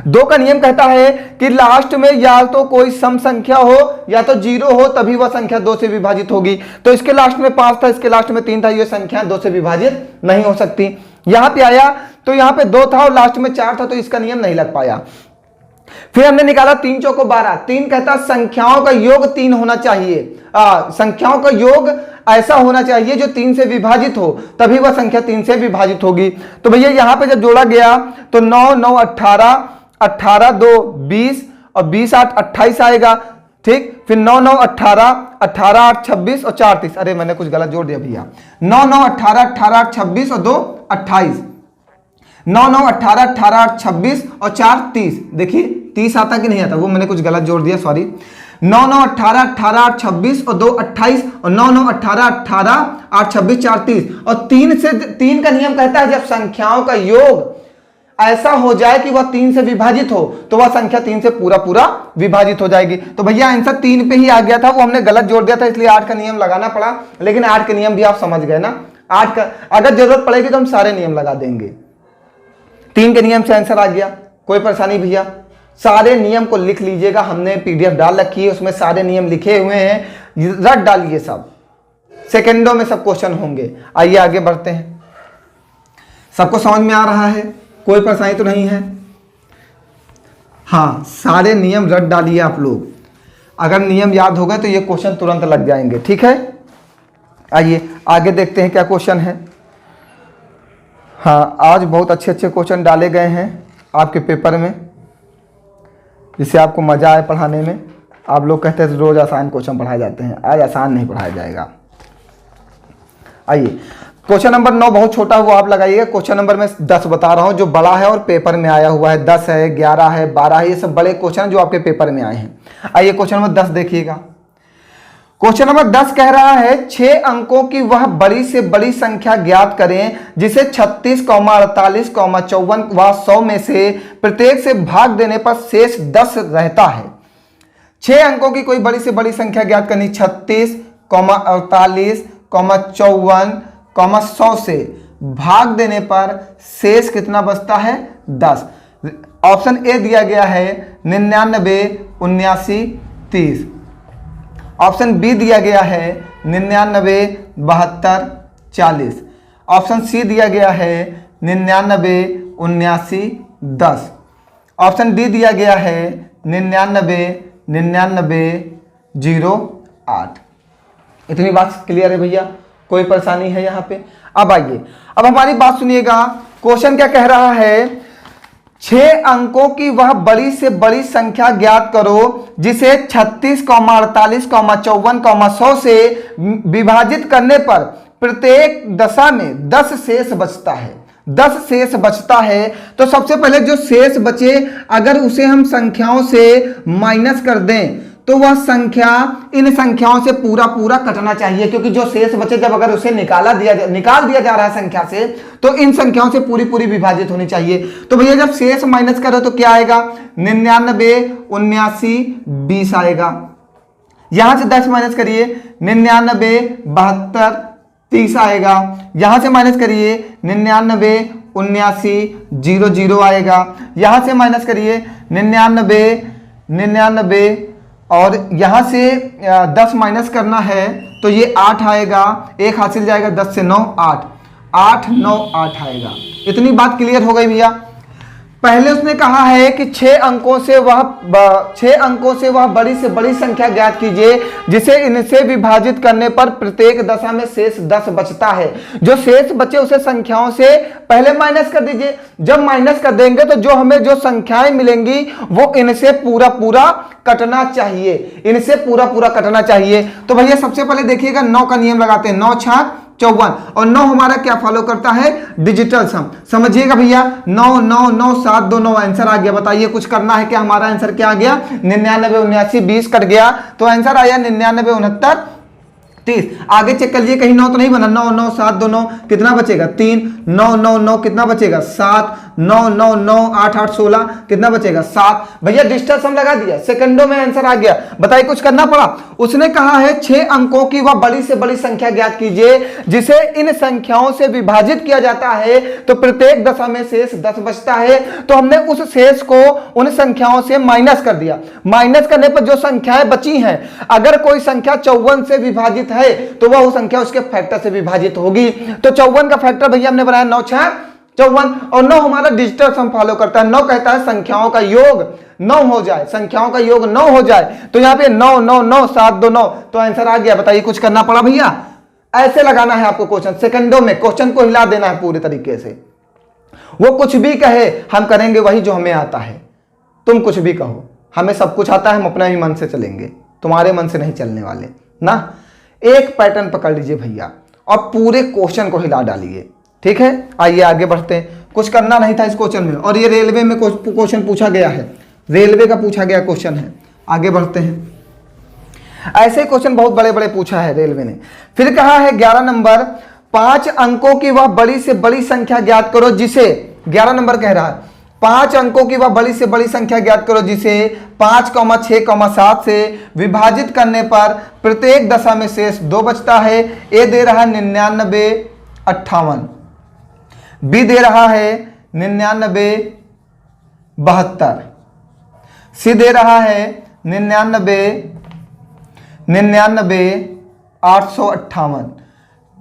2 का नियम कहता है कि लास्ट में या तो कोई सम संख्या हो या तो 0 हो, तभी वह संख्या 2 से विभाजित होगी। तो इसके लास्ट में 5 था, इसके लास्ट में 3 था, ये संख्या 2 से विभाजित नहीं हो सकती। यहां पे आया तो यहां पे 2 था और लास्ट में 4 था, तो इसका नियम नहीं लग पाया। फिर हमने निकाला 3 चौको 12। 3 कहता संख्याओं का योग 3 होना चाहिए। संख्याओं का योग ऐसा होना चाहिए जो 3 से विभाजित हो, तभी वह संख्या 3 से विभाजित होगी। तो भैया यहां पे जब जोड़ा गया तो 9 9 18, 18 2 20 और 20 8 28 आएगा। ठीक, फिर 9 9 18, 18 8 26 और 4 30। अरे मैंने कुछ गलत जोड़ दिया भैया। 9 9 18, 18 8 26 और 2 28। 9 9 18, 18 8 26 और 4 30। देखिए 30 आता कि नहीं आता, वो मैंने कुछ गलत जोड़ दिया, सॉरी। 9 9 18, 18 8 26 और 2 28 और 9 9 18, 18 8 26 4 30। और 3 का नियम कहता है जब संख्याओं का योग ऐसा हो जाए कि वह 3 से विभाजित हो, तो वह संख्या 3 से पूरा विभाजित हो जाएगी। तो भैया आंसर 3 पे ही आ गया था, वो हमने गलत जोड़ दिया था, इसलिए 8 का नियम लगाना पड़ा। लेकिन 8 के नियम भी आप समझ गए ना। 8 का अगर जरूरत पड़ेगी तो हम सारे नियम लगा देंगे। 3 के नियम से आंसर आ गया, कोई परेशानी भैया? सारे नियम को लिख लीजिएगा, हमने PDF डाल रखी है, उसमें सारे नियम लिखे हुए हैं, रट डालिए, सब सेकंडों में सब क्वेश्चन होंगे। आइए आगे बढ़ते हैं। सबको समझ में आ रहा है? कोई परेशानी तो नहीं है? हाँ, सारे नियम रट डालिए आप लोग। अगर नियम याद हो गए तो ये क्वेश्चन तुरंत लग जाएंगे। ठीक है, आइए आगे देखते हैं क्या क्वेश्चन है। हाँ, आज बहुत अच्छे अच्छे क्वेश्चन डाले गए हैं आपके पेपर में, जिससे आपको मजा आए पढ़ाने में। आप लोग कहते हैं रोज आसान क्वेश्चन पढ़ाए जाते हैं, आज आसान नहीं पढ़ाया जाएगा। आइए क्वेश्चन नंबर 9 बहुत छोटा है, वो आप लगाइएगा। क्वेश्चन नंबर मैं 10 बता रहा हूं जो बड़ा है और पेपर में आया हुआ है। 10 है, 11 है, 12 है, ये सब बड़े क्वेश्चन जो आपके पेपर में आए हैं। आइए क्वेश्चन नंबर 10 देखिएगा। क्वेश्चन नंबर 10 कह रहा है 6 अंकों की वह बड़ी से बड़ी संख्या ज्ञात करें जिसे 36, 48, 54 व 100 में से प्रत्येक से भाग देने पर शेष 10 रहता है। 6 अंकों की कोई बड़ी से बड़ी संख्या ज्ञात करनी, 36, 48, 54, 100 से भाग देने पर शेष कितना बचता है, 10। ऑप्शन ए दिया गया है 99, 79, 30। ऑप्शन बी दिया गया है 99, 72, 40। ऑप्शन सी दिया गया है 99, 79, 10। ऑप्शन डी दिया गया है 99, 99, 08। इतनी बात क्लियर है भैया, कोई परेशानी है यहाँ पे? अब आइए, अब हमारी बात सुनिएगा। क्वेश्चन क्या कह रहा है, 6 अंकों की वह बड़ी से बड़ी संख्या ज्ञात करो जिसे 36, 48, 54, 100 से विभाजित करने पर प्रत्येक दशा में 10 शेष बचता है। 10 शेष बचता है। तो सबसे पहले जो शेष बचे अगर उसे हम संख्याओं से माइनस कर दें तो वह संख्या इन संख्याओं से पूरा पूरा कटना चाहिए, क्योंकि जो शेष बचे जब अगर उसे निकाल दिया जा रहा है संख्या से तो इन संख्याओं से पूरी पूरी विभाजित होनी चाहिए। तो भैया जब शेष माइनस करो तो क्या आएगा, 99, 79, 20 आएगा। यहां से 10 माइनस करिए, 99, 72, 30 आएगा। यहां से माइनस करिए 99, 79, 00 आएगा। यहां से माइनस करिए 99, 99 और यहां से 10 माइनस करना है तो ये 8 आएगा। एक हासिल जाएगा, 10 से 9, 8, 8, 9, 8 आएगा। इतनी बात क्लियर हो गई भैया। पहले उसने कहा है कि 6 अंकों से वह बड़ी से बड़ी संख्या ज्ञात कीजिए जिसे इनसे विभाजित करने पर प्रत्येक दशा में शेष 10 बचता है। जो शेष बचे उसे संख्याओं से पहले माइनस कर दीजिए। जब माइनस कर देंगे तो जो हमें जो संख्याएं मिलेंगी वो इनसे पूरा पूरा कटना चाहिए, इनसे पूरा पूरा कटना चाहिए। तो भैया सबसे पहले देखिएगा 9 का नियम लगाते हैं, 9 छाक 54 और 9 हमारा क्या फॉलो करता है, डिजिटल सम। समझिएगा भैया, 9, 9, 9, 7, 2, 9 आंसर आ गया। बताइए कुछ करना है क्या? हमारा आंसर क्या आ गया, 99, 79, 20 कट गया तो आंसर आया 99, 69, 30। आगे चेक कर लीजिए कहीं 9 तो नहीं बना, 9, 9, 7, 2, 9 कितना बचेगा, 3, 9, 9, 9 कितना बचेगा, 7, 9, 9, 9, 8, 8, 16 कितना बचेगा, 7। भैया डिजिटल सम लगा दिया, सेकंडों में आंसर आ गया। बताइए कुछ करना पड़ा? उसने कहा है 6 अंकों की वह बड़ी से बड़ी संख्या ज्ञात कीजिए जिसे इन संख्याओं से विभाजित किया जाता है तो प्रत्येक दशा में शेष 10 बचता है। तो हमने उस शेष को उन संख्याओं से माइनस कर दिया। माइनस करने पर जो संख्याएं बची हैं, अगर कोई संख्या 54 से विभाजित है तो वह संख्या उसके फैक्टर से विभाजित होगी। तो 54 का फैक्टर भैया हमने बनाया 9 छाक 54 और 9 हमारा डिजिटल सम फॉलो करता है। 9 कहता है संख्याओं का योग 9 हो जाए, संख्याओं का योग 9 हो जाए। तो यहां पे 9, 9, 9, 7, 2, 9 तो आंसर आ गया। बताइए कुछ करना पड़ा भैया? ऐसे लगाना है आपको क्वेश्चन, सेकंडों में क्वेश्चन को हिला देना है पूरे तरीके से। वो कुछ भी कहे हम करेंगे वही जो हमें आता है। तुम कुछ भी कहो, हमें सब कुछ आता है, हम अपने ही मन से चलेंगे, तुम्हारे मन से नहीं चलने वाले ना। एक पैटर्न पकड़ लीजिए भैया और पूरे क्वेश्चन को हिला डालिए, ठीक है? आइए आगे बढ़ते हैं। कुछ करना नहीं था इस क्वेश्चन में, और ये रेलवे में क्वेश्चन पूछा गया है, रेलवे का पूछा गया क्वेश्चन है। आगे बढ़ते हैं। ऐसे क्वेश्चन बहुत बड़े बड़े पूछा है रेलवे ने। फिर कहा है 11 नंबर, 5 अंकों की वह बड़ी से बड़ी संख्या ज्ञात करो जिसे, 11 नंबर कह रहा है 5 अंकों की वह बड़ी से बड़ी संख्या ज्ञात करो जिसे 5, 6, 7 से विभाजित करने पर प्रत्येक दशा में शेष 2 बचता है। ए दे रहा है 99, 58, बी दे रहा है 99, 72, सी दे रहा है 99, 858,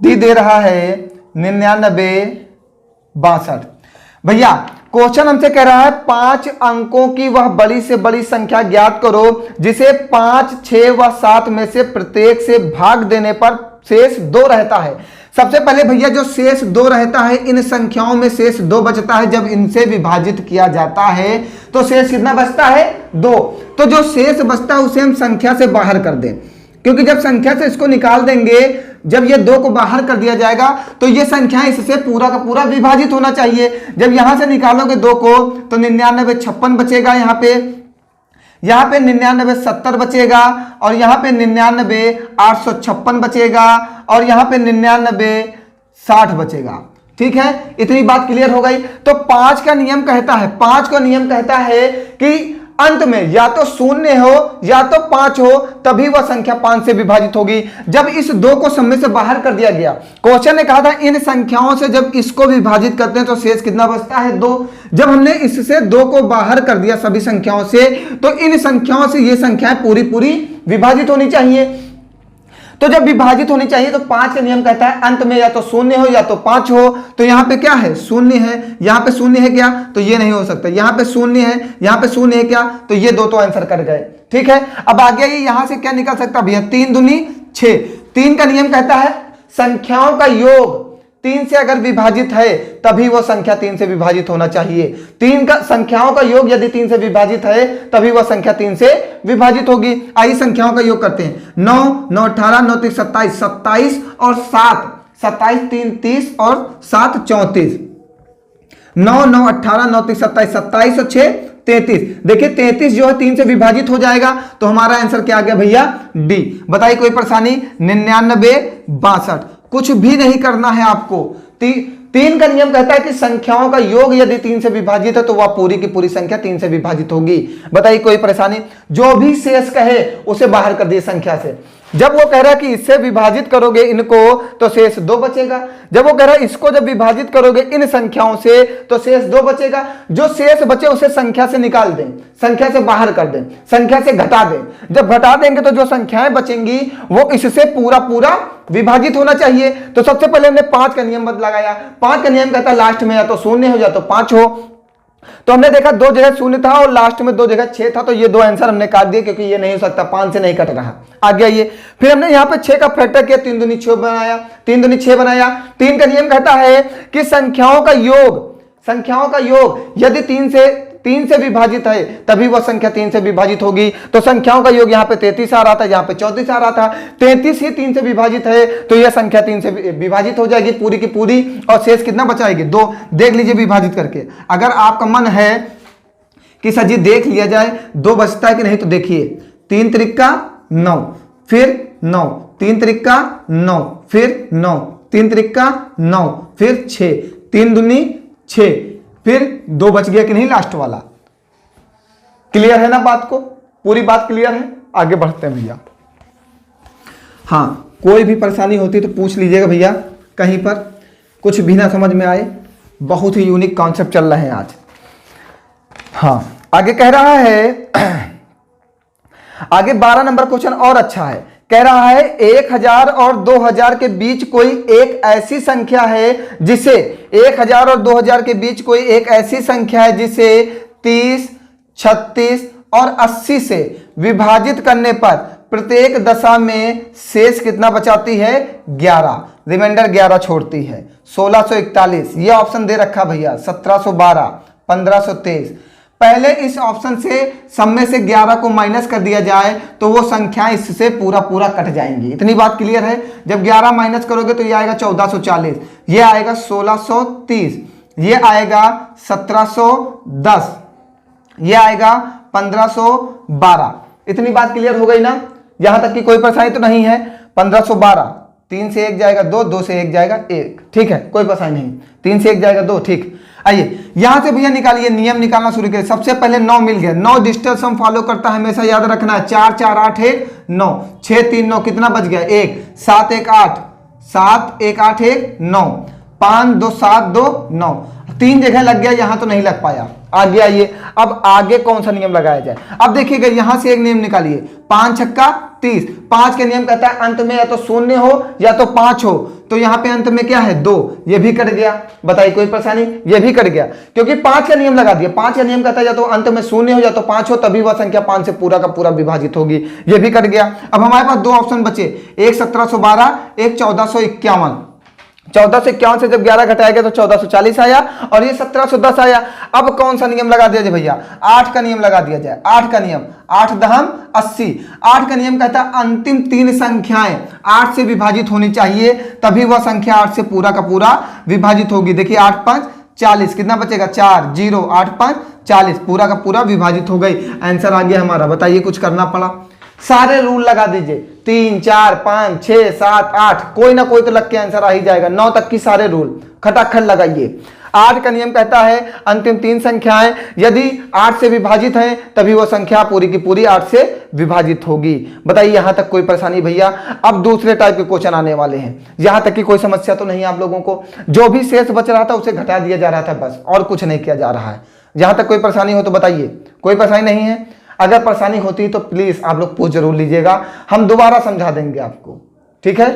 डी दे रहा है 99, 62। भैया क्वेश्चन हमसे कह रहा है 5 अंकों की वह बड़ी से बड़ी संख्या ज्ञात करो जिसे 5, 6 व 7 में से प्रत्येक से भाग देने पर शेष 2 रहता है। सबसे पहले भैया जो शेष 2 रहता है, इन संख्याओं में शेष 2 बचता है। जब इनसे विभाजित किया जाता है तो शेष कितना बचता है, 2। तो जो शेष बचता है उसे हम संख्या से बाहर कर दें, क्योंकि जब संख्या से इसको निकाल देंगे, जब ये 2 को बाहर कर दिया जाएगा तो ये संख्या इससे पूरा का पूरा विभाजित होना चाहिए। जब यहां से निकालोगे 2 को तो 99, 56 बचेगा यहाँ पे। यहाँ पे 99 70 बचेगा, और यहाँ पे 99 856 बचेगा, और यहाँ पे 99 60 बचेगा। ठीक है, इतनी बात क्लियर हो गई। तो 5 का नियम कहता है, 5 का नियम कहता है कि अंत में या तो 0 हो या तो 5 हो, तभी वह संख्या 5 से विभाजित होगी। जब इस 2 को सब में से बाहर कर दिया गया, क्वेश्चन ने कहा था इन संख्याओं से जब इसको विभाजित करते हैं तो शेष कितना बचता है, 2। जब हमने इससे 2 को बाहर कर दिया सभी संख्याओं से, तो इन संख्याओं से ये संख्याएं पूरी पूरी विभाजित होनी चाहिए। तो जब विभाजित होनी चाहिए तो 5 का नियम कहता है अंत में या तो 0 हो या तो 5 हो। तो यहाँ पे क्या है, 0 है, यहाँ पे 0 है क्या, तो ये नहीं हो सकता। यहाँ पे 0 है, यहाँ पे 0 है क्या, तो ये 2 तो आंसर कर गए। ठीक है, अब आगे ये यहाँ से क्या निकल सकता भैया, 3 दूनी 6। 3 का नियम कहता है संख्याओं का योग 3 से अगर विभाजित है तभी वो संख्या 3 से विभाजित होना चाहिए। 3 का संख्याओं का योग यदि 3 से विभाजित है तभी वह संख्या 3 से विभाजित होगी। आइए संख्याओं का योग करते हैं। 9 9 18 9 3 27, 27 और 7, 27 3 30 और 7 34। 9 9 18 9 3 27, 27 और 6 33। देखिए 33 जो है 3 से विभाजित हो जाएगा, तो हमारा आंसर क्या आ गया भैया, डी। बताइए कोई परेशानी, 99 62। कुछ भी नहीं करना है आपको। 3 का नियम कहता है कि संख्याओं का योग यदि 3 से विभाजित है तो वह पूरी की पूरी संख्या 3 से विभाजित होगी। बताइए कोई परेशानी, जो भी शेष कहे उसे बाहर कर दिए संख्या से। जब वो कह रहा है कि इससे विभाजित करोगे इनको तो शेष 2 बचेगा, जब वो कह रहा है इसको जब विभाजित करोगे इन संख्याओं से तो शेष 2 बचेगा। जो शेष बचे उसे संख्या से निकाल दें, संख्या से बाहर कर दें, संख्या से घटा दें। जब घटा देंगे तो जो संख्याएं बचेंगी वो इससे पूरा पूरा विभाजित होना चाहिए। तो सबसे पहले हमने 5 का नियम लगाया। 5 का नियम कहता है लास्ट में या तो 0 हो या तो 5 हो। तो हमने देखा 2 जगह 0 था और लास्ट में 2 जगह 6 था, तो ये 2 आंसर हमने काट दिए क्योंकि ये नहीं हो सकता, 5 से नहीं कट रहा। आगे आइए, फिर हमने यहाँ पे 6 का फैक्टर किया, 3 दूनी 6 बनाया, 3 दूनी 6 बनाया। 3 का नियम कहता है कि संख्याओं का योग यदि 3 से विभाजित है तभी वह संख्या 3 से विभाजित होगी। तो संख्याओं का योग यहाँ पे 33 आ रहा था, यहाँ पे 34 आ रहा था। 33 ही 3 से विभाजित है तो यह संख्या 3 से विभाजित हो जाएगी पूरी की पूरी, और शेष कितना बचाएगी, 2। देख लीजिए विभाजित करके। अगर आपका मन है कि सर जी देख लिया जाए 2 बचता है कि नहीं, तो देखिए 3 त्रिका 9, फिर 9, 3 त्रिका 9, फिर 9, 3 त्रिका 9, फिर 6, 3 दूनी 6, फिर 2 बच गया कि नहीं लास्ट वाला। क्लियर है ना बात को, पूरी बात क्लियर है। आगे बढ़ते हैं भैया। हाँ, कोई भी परेशानी होती है तो पूछ लीजिएगा भैया, कहीं पर कुछ भी ना समझ में आए। बहुत ही यूनिक कॉन्सेप्ट चल रहे हैं आज। हाँ, आगे कह रहा है, आगे 12 नंबर क्वेश्चन और अच्छा है। कह रहा है 1000 और 2000 के बीच कोई एक ऐसी संख्या है जिसे 1000 और 2000 के बीच कोई एक ऐसी संख्या है जिसे 30, 36 और 80 से विभाजित करने पर प्रत्येक दशा में शेष कितना बचाती है, 11, रिमाइंडर 11 छोड़ती है। 1641 ये ऑप्शन दे रखा भैया, 1712, 1523। पहले इस ऑप्शन से सब में से 11 को माइनस कर दिया जाए तो वो संख्याएं इससे पूरा पूरा कट जाएंगी। इतनी बात क्लियर है। जब 11 माइनस करोगे तो ये आएगा 1440, ये आएगा 1630, ये आएगा 1710, ये आएगा 1512। इतनी बात क्लियर हो गई ना, यहां तक कि कोई परेशानी तो नहीं है। 1512, 3 से 1 जाएगा 2, 2 से 1 जाएगा 1, ठीक है, कोई परेशानी नहीं। 3 से 1 जाएगा 2, ठीक। आइए यहां से भैया निकालिए, नियम निकालना शुरू करिए। सबसे पहले 9 मिल गया, 9 डिजिटल सम फॉलो करता है, हमेशा याद रखना है। 4 4 8 1 9, 6 3 9, कितना बच गया, 1, 7 1 8, 7 1 8 1 9, 5 2 7 2 9। 3 जगह लग गया, यहां तो नहीं लग पाया। आगे आइए, अब आगे कौन सा नियम लगाया जाए। अब देखिएगा यहां से एक नियम निकालिए, 5 छक्का 30। 5 के नियम कहता है अंत में या तो 0 हो या तो 5 हो, तो यहां पे अंत में क्या है, 2, ये भी कट गया। बताइए कोई परेशानी, ये भी कट गया क्योंकि 5 का नियम लगा दिया। 5 का नियम कहता है या तो अंत में 0 हो या तो 5 हो, तभी वह संख्या 5 से पूरा का पूरा विभाजित होगी, ये भी कट गया। अब हमारे पास 2 ऑप्शन बचे, एक 1712, एक 1451। 1451 से जब 11 घटाया गया तो 1440 आया और ये 1710 आया। अब कौन सा नियम लगा दिया जाए भैया, 8 का नियम लगा दिया जाए। 8 का नियम, 8 दहम 80। 8 का नियम कहता है अंतिम 3 संख्याएं 8 से विभाजित होनी चाहिए, तभी वह संख्या 8 से पूरा का पूरा विभाजित होगी। देखिए 8 5 40, कितना बचेगा 4, 0, 8, 5, 40, पूरा का पूरा विभाजित हो गई। आंसर आ गया हमारा। बताइए कुछ करना पड़ा, सारे रूल लगा दीजिए, 3, 4, 5, 6, 7, 8, कोई ना कोई तो लग के आंसर आ ही जाएगा। 9 तक की सारे रूल खटाखट लगाइए। 8 का नियम कहता है अंतिम 3 संख्याएं यदि 8 से विभाजित हैं तभी वो संख्या पूरी की पूरी 8 से विभाजित होगी। बताइए यहां तक कोई परेशानी भैया? अब दूसरे टाइप के क्वेश्चन आने वाले हैं। यहां तक की कोई समस्या तो नहीं आप लोगों को? जो भी शेष बच रहा था उसे घटा दिया जा रहा था, बस और कुछ नहीं किया जा रहा है। जहां तक कोई परेशानी हो तो बताइए। कोई परेशानी नहीं है? अगर परेशानी होती है तो प्लीज आप लोग पूछ जरूर लीजिएगा, हम दोबारा समझा देंगे आपको, ठीक है।